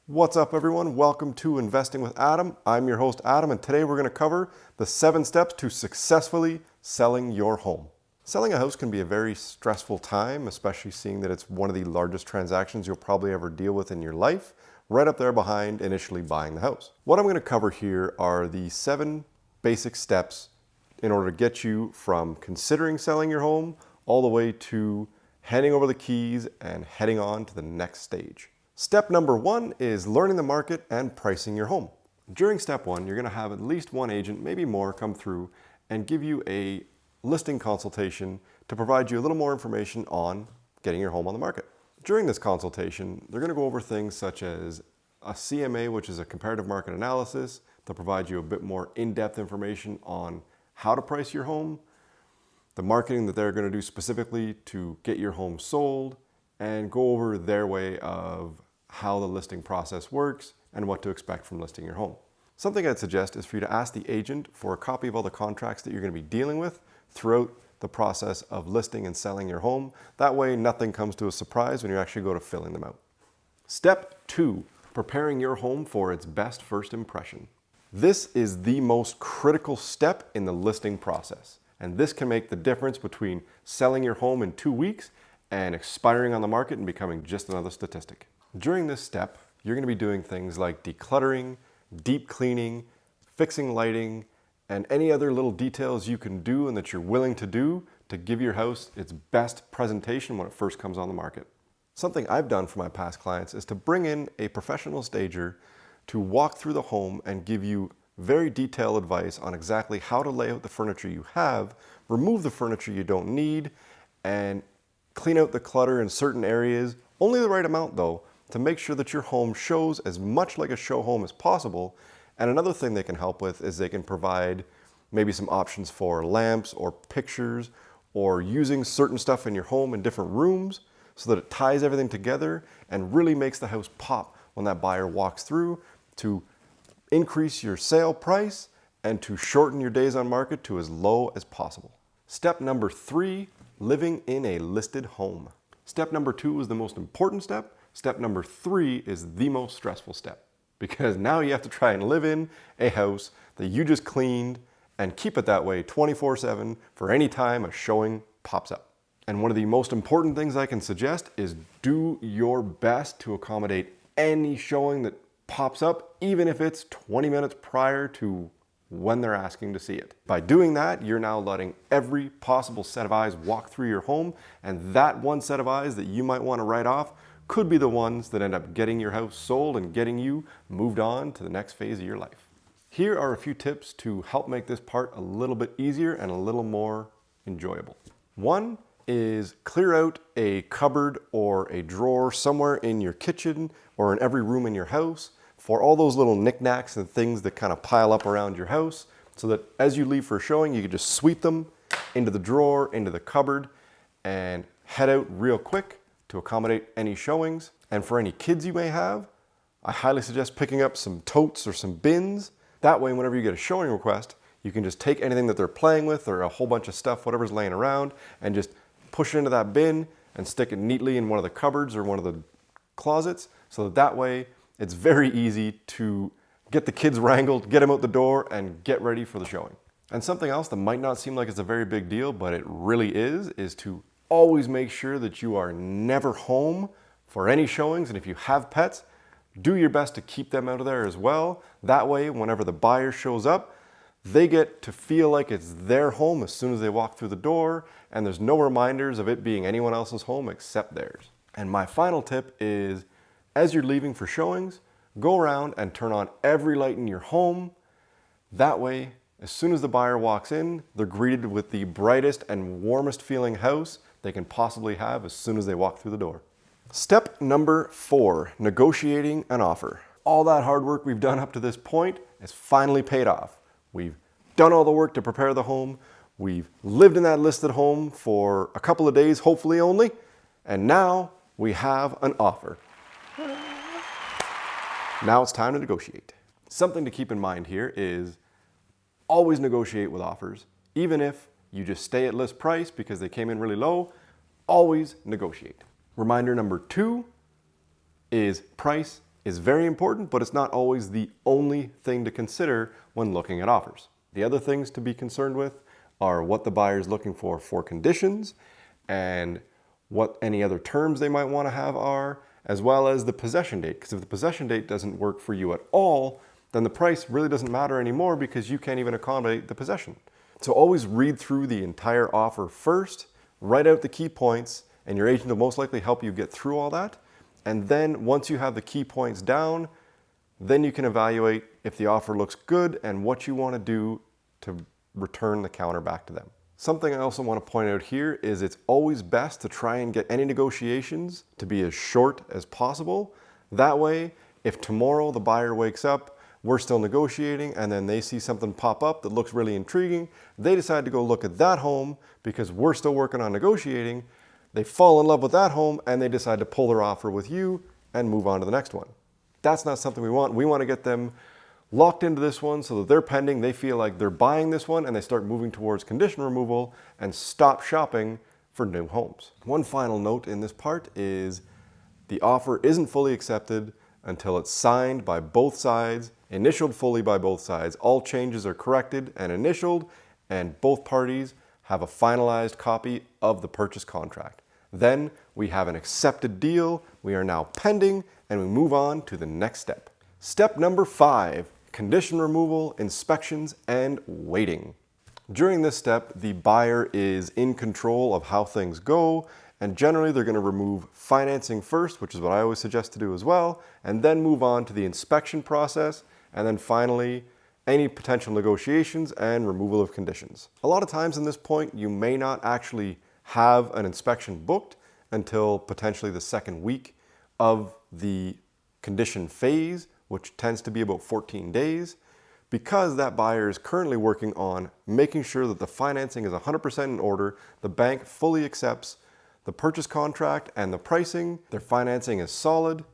What's up, everyone? Welcome to Investing with Adam. I'm your host, Adam, and today we're going to cover the 7 steps to successfully selling your home. Selling a house can be a very stressful time, especially seeing that it's one of the largest transactions you'll probably ever deal with in your life, right up there behind initially buying the house. What I'm going to cover here are the 7 basic steps in order to get you from considering selling your home all the way to handing over the keys and heading on to the next stage. Step number 1 is learning the market and pricing your home. During step 1, you're going to have at least one agent, maybe more, come through and give you a listing consultation to provide you a little more information on getting your home on the market. During this consultation, they're going to go over things such as a CMA, which is a comparative market analysis. They'll provide you a bit more in-depth information on how to price your home, the marketing that they're going to do specifically to get your home sold, and go over their way of how the listing process works and what to expect from listing your home. Something I'd suggest is for you to ask the agent for a copy of all the contracts that you're going to be dealing with throughout the process of listing and selling your home. That way nothing comes to a surprise when you actually go to filling them out. Step 2, preparing your home for its best first impression. This is the most critical step in the listing process, and this can make the difference between selling your home in 2 weeks and expiring on the market and becoming just another statistic. During this step, you're going to be doing things like decluttering, deep cleaning, fixing lighting, and any other little details you can do and that you're willing to do to give your house its best presentation when it first comes on the market. Something I've done for my past clients is to bring in a professional stager to walk through the home and give you very detailed advice on exactly how to lay out the furniture you have, remove the furniture you don't need, and clean out the clutter in certain areas, only the right amount though, to make sure that your home shows as much like a show home as possible. And another thing they can help with is they can provide maybe some options for lamps or pictures or using certain stuff in your home in different rooms so that it ties everything together and really makes the house pop when that buyer walks through, to increase your sale price and to shorten your days on market to as low as possible. Step number 3, living in a listed home. Step number 2 is the most important step. Step number 3 is the most stressful step, because now you have to try and live in a house that you just cleaned and keep it that way 24/7 for any time a showing pops up. And one of the most important things I can suggest is do your best to accommodate any showing that pops up, even if it's 20 minutes prior to when they're asking to see it. By doing that, you're now letting every possible set of eyes walk through your home, and that one set of eyes that you might want to write off could be the ones that end up getting your house sold and getting you moved on to the next phase of your life. Here are a few tips to help make this part a little bit easier and a little more enjoyable. 1 is clear out a cupboard or a drawer somewhere in your kitchen or in every room in your house for all those little knickknacks and things that kind of pile up around your house, so that as you leave for a showing, you can just sweep them into the drawer, into the cupboard, and head out real quick to accommodate any showings. And for any kids you may have, I highly suggest picking up some totes or some bins. That way, whenever you get a showing request, you can just take anything that they're playing with or a whole bunch of stuff, whatever's laying around, and just push it into that bin and stick it neatly in one of the cupboards or one of the closets, so that way it's very easy to get the kids wrangled, get them out the door, and get ready for the showing. And something else that might not seem like it's a very big deal, but it really is to always make sure that you are never home for any showings. And if you have pets, do your best to keep them out of there as well. That way, whenever the buyer shows up, they get to feel like it's their home as soon as they walk through the door, and there's no reminders of it being anyone else's home except theirs. And my final tip is, as you're leaving for showings, go around and turn on every light in your home. That way, as soon as the buyer walks in, they're greeted with the brightest and warmest feeling house they can possibly have as soon as they walk through the door. Step number 4, negotiating an offer. All that hard work we've done up to this point has finally paid off. We've done all the work to prepare the home. We've lived in that listed home for a couple of days, hopefully only, and now we have an offer. Now it's time to negotiate. Something to keep in mind here is always negotiate with offers. Even if you just stay at list price because they came in really low, always negotiate. Reminder number 2 is price is very important, but it's not always the only thing to consider when looking at offers. The other things to be concerned with are what the buyer is looking for conditions, and what any other terms they might want to have are, as well as the possession date. Because if the possession date doesn't work for you at all, then the price really doesn't matter anymore because you can't even accommodate the possession. So always read through the entire offer first, write out the key points, and your agent will most likely help you get through all that. And then once you have the key points down, then you can evaluate if the offer looks good and what you want to do to return the counter back to them. Something I also want to point out here is it's always best to try and get any negotiations to be as short as possible. That way, if tomorrow the buyer wakes up, we're still negotiating, and then they see something pop up that looks really intriguing, they decide to go look at that home because we're still working on negotiating, they fall in love with that home and they decide to pull their offer with you and move on to the next one. That's not something we want. We want to get them locked into this one so that they're pending, they feel like they're buying this one, and they start moving towards condition removal and stop shopping for new homes. One final note in this part is the offer isn't fully accepted until it's signed by both sides, initialed fully by both sides, all changes are corrected and initialed, and both parties have a finalized copy of the purchase contract. Then we have an accepted deal, we are now pending, and we move on to the next step. Step number 5, condition removal, inspections, and waiting. During this step, the buyer is in control of how things go, and generally they're going to remove financing first, which is what I always suggest to do as well, and then move on to the inspection process, and then finally any potential negotiations and removal of conditions. A lot of times in this point, you may not actually have an inspection booked until potentially the second week of the condition phase, which tends to be about 14 days, because that buyer is currently working on making sure that the financing is 100% in order, the bank fully accepts the purchase contract and the pricing, their financing is solid,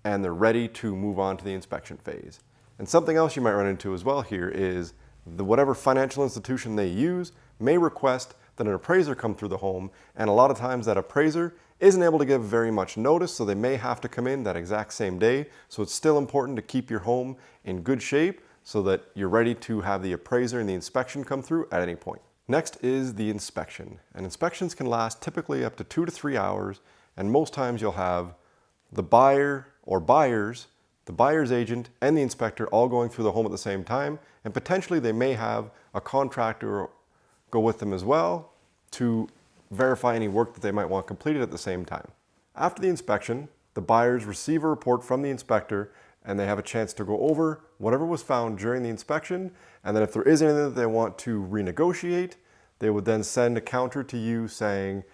and they're ready to move on to the inspection phase. And something else you might run into as well here is whatever financial institution they use may request that an appraiser come through the home, and a lot of times that appraiser isn't able to give very much notice, so they may have to come in that exact same day. So it's still important to keep your home in good shape so that you're ready to have the appraiser and the inspection come through at any point. Next is the inspection. And inspections can last typically up to 2 to 3 hours, and most times you'll have the buyer or buyers, the buyer's agent, and the inspector all going through the home at the same time, and potentially they may have a contractor go with them as well to verify any work that they might want completed at the same time. After the inspection, the buyers receive a report from the inspector, and they have a chance to go over whatever was found during the inspection, and then if there is anything that they want to renegotiate, they would then send a counter to you saying,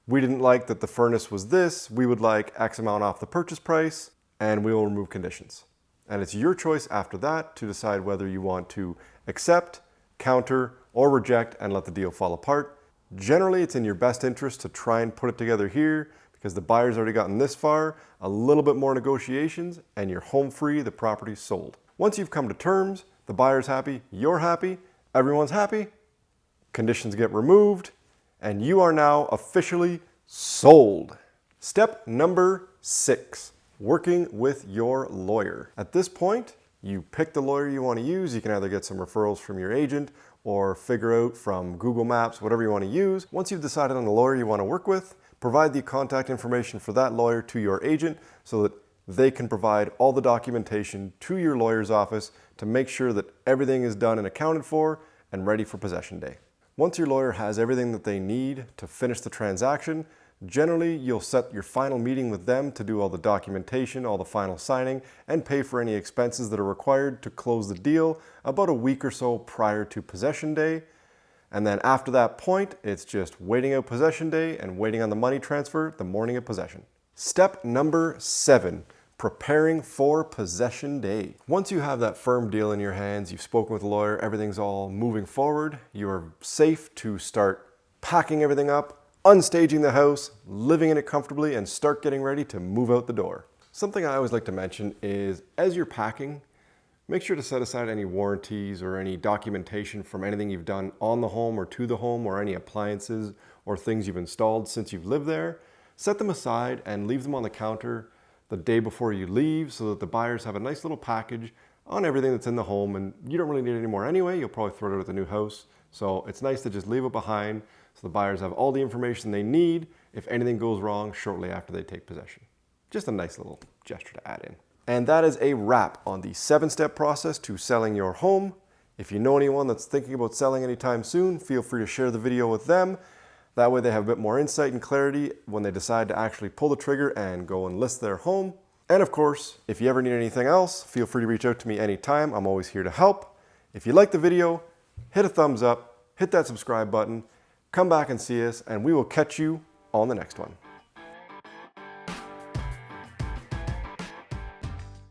we didn't like that the furnace was this, we would like X amount off the purchase price, and we will remove conditions. And it's your choice after that to decide whether you want to accept, counter, or reject and let the deal fall apart. Generally, it's in your best interest to try and put it together here because the buyer's already gotten this far, a little bit more negotiations, and you're home free, the property's sold. Once you've come to terms, the buyer's happy, you're happy, everyone's happy, conditions get removed, and you are now officially sold. Step number 6, working with your lawyer. At this point, you pick the lawyer you want to use. You can either get some referrals from your agent or figure out from Google Maps, whatever you want to use. Once you've decided on the lawyer you want to work with, provide the contact information for that lawyer to your agent so that they can provide all the documentation to your lawyer's office to make sure that everything is done and accounted for and ready for possession day. Once your lawyer has everything that they need to finish the transaction, generally you'll set your final meeting with them to do all the documentation, all the final signing, and pay for any expenses that are required to close the deal about a week or so prior to possession day. And then after that point, it's just waiting out possession day and waiting on the money transfer the morning of possession. Step number 7, preparing for possession day. Once you have that firm deal in your hands, you've spoken with a lawyer, everything's all moving forward, you're safe to start packing everything up, unstaging the house, living in it comfortably, and start getting ready to move out the door. Something I always like to mention is as you're packing, make sure to set aside any warranties or any documentation from anything you've done on the home or to the home or any appliances or things you've installed since you've lived there. Set them aside and leave them on the counter the day before you leave so that the buyers have a nice little package on everything that's in the home, and you don't really need it anymore anyway. You'll probably throw it out at the new house. So it's nice to just leave it behind so the buyers have all the information they need if anything goes wrong shortly after they take possession. Just a nice little gesture to add in. And that is a wrap on the 7-step process to selling your home. If you know anyone that's thinking about selling anytime soon, feel free to share the video with them. That way they have a bit more insight and clarity when they decide to actually pull the trigger and go and list their home. And of course, if you ever need anything else, feel free to reach out to me anytime. I'm always here to help. If you like the video, hit a thumbs up, hit that subscribe button, come back and see us, and we will catch you on the next one.